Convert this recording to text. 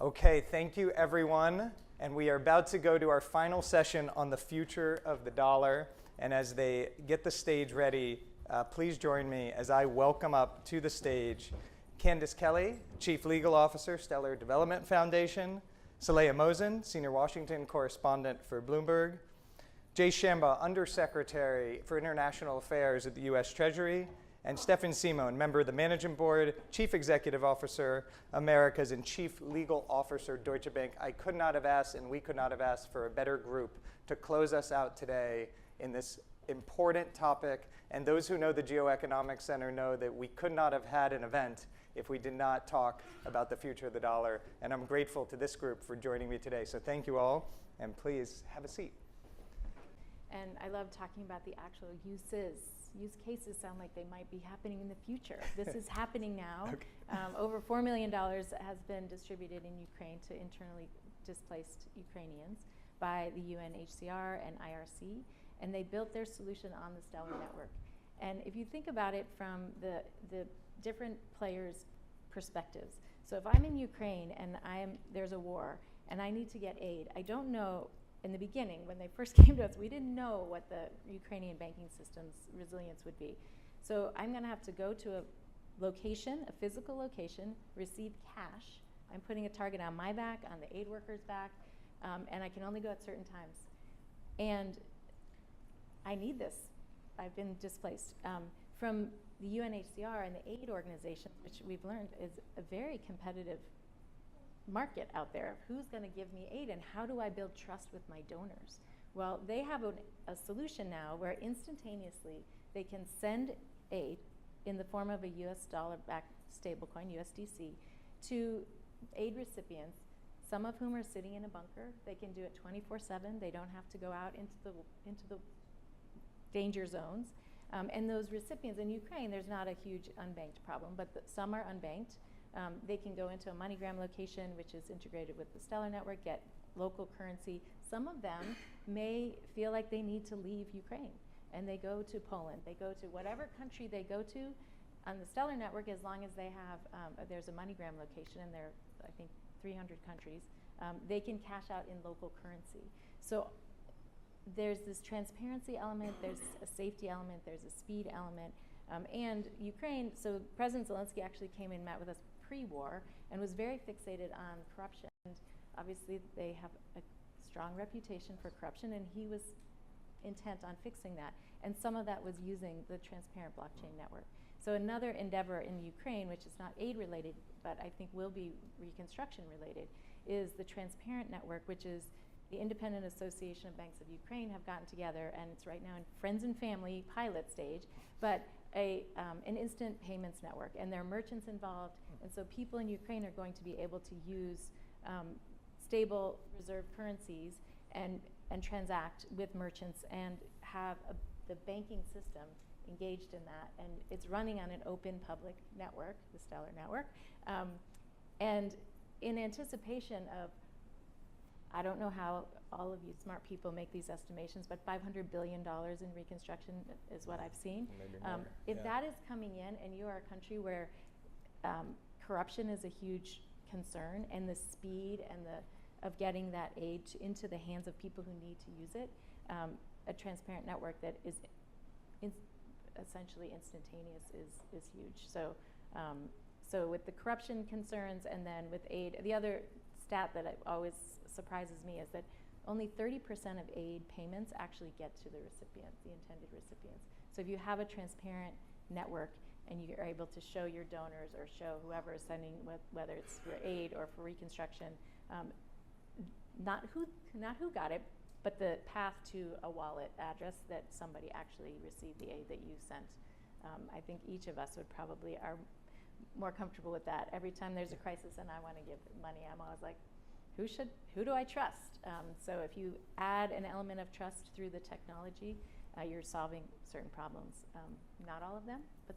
Okay, thank you everyone. And we are about to go to our final session on the future of the dollar. And as they get the stage ready, please join me as I welcome up to the stage Candice Kelly, Chief Legal Officer, Stellar Development Foundation, Saleha Mosen, Senior Washington Correspondent for Bloomberg, Jay Shamba, Undersecretary for International Affairs at the U.S. Treasury, and Stefan Simon, member of the Management Board, Chief Executive Officer, Americas, and Chief Legal Officer, Duetsche Bank. I could not have asked, and we could not have asked for a better group to close us out today in this important topic. And those who know the Geoeconomics Center know that we could not have had an event if we did not talk about the future of the dollar. And I'm grateful to this group for joining me today. So thank you all, and please have a seat. And I love talking about the actual uses. Use cases sound like they might be happening in the future. This is happening now. Okay. Over $4 million has been distributed in Ukraine to internally displaced Ukrainians by the UNHCR and IRC, and they built their solution on the Stellar network. And if you think about it from the different players' perspectives, so if I'm in Ukraine and there's a war and I need to get aid, I don't know. In the beginning, when they first came to us, we didn't know what the Ukrainian banking system's resilience would be. So I'm going to have to go to a location, a physical location, receive cash. I'm putting a target on my back, on the aid worker's back, and I can only go at certain times. And I need this. I've been displaced. From the UNHCR and the aid organizations, which we've learned is a very competitive market out there. Who's going to give me aid, and how do I build trust with my donors? Well, they have a solution now where instantaneously they can send aid in the form of a US dollar-backed stablecoin, USDC, to aid recipients, some of whom are sitting in a bunker. They can do it 24/7. They don't have to go out into the danger zones. And those recipients in Ukraine, there's not a huge unbanked problem, but some are unbanked. They can go into a MoneyGram location, which is integrated with the Stellar network, get local currency. Some of them may feel like they need to leave Ukraine, and they go to Poland. They go to whatever country they go to on the Stellar network, as long as they have, there's a MoneyGram location, and there are, I think, 300 countries. They can cash out in local currency. So there's this transparency element, there's a safety element, there's a speed element. And Ukraine, so President Zelensky actually came and met with us pre-war and was very fixated on corruption. And obviously they have a strong reputation for corruption, and he was intent on fixing that. And some of that was using the transparent blockchain network. So another endeavor in Ukraine, which is not aid related, but I think will be reconstruction related, is the transparent network, which is the Independent Association of Banks of Ukraine have gotten together, and it's right now in friends and family pilot stage, but an instant payments network, and there are merchants involved, and so people in Ukraine are going to be able to use stable reserve currencies and transact with merchants and have the banking system engaged in that, and it's running on an open public network, the Stellar network, and in anticipation of, I don't know how all of you smart people make these estimations, but $500 billion in reconstruction is what I've seen. If that is coming in, and you are a country where corruption is a huge concern, and the speed and of getting that aid into the hands of people who need to use it, a transparent network that is essentially instantaneous is huge. So, so with the corruption concerns, and then with aid, the other stat that always surprises me is that only 30% of aid payments actually get to the recipient, the intended recipients. So if you have a transparent network and you're able to show your donors or show whoever is sending, whether it's for aid or for reconstruction, not who got it, but the path to a wallet address that somebody actually received the aid that you sent. I think each of us would probably are more comfortable with that. Every time there's a crisis and I want to give money, I'm always like, who do I trust? So if you add an element of trust through the technology, you're solving certain problems. Not all of them, but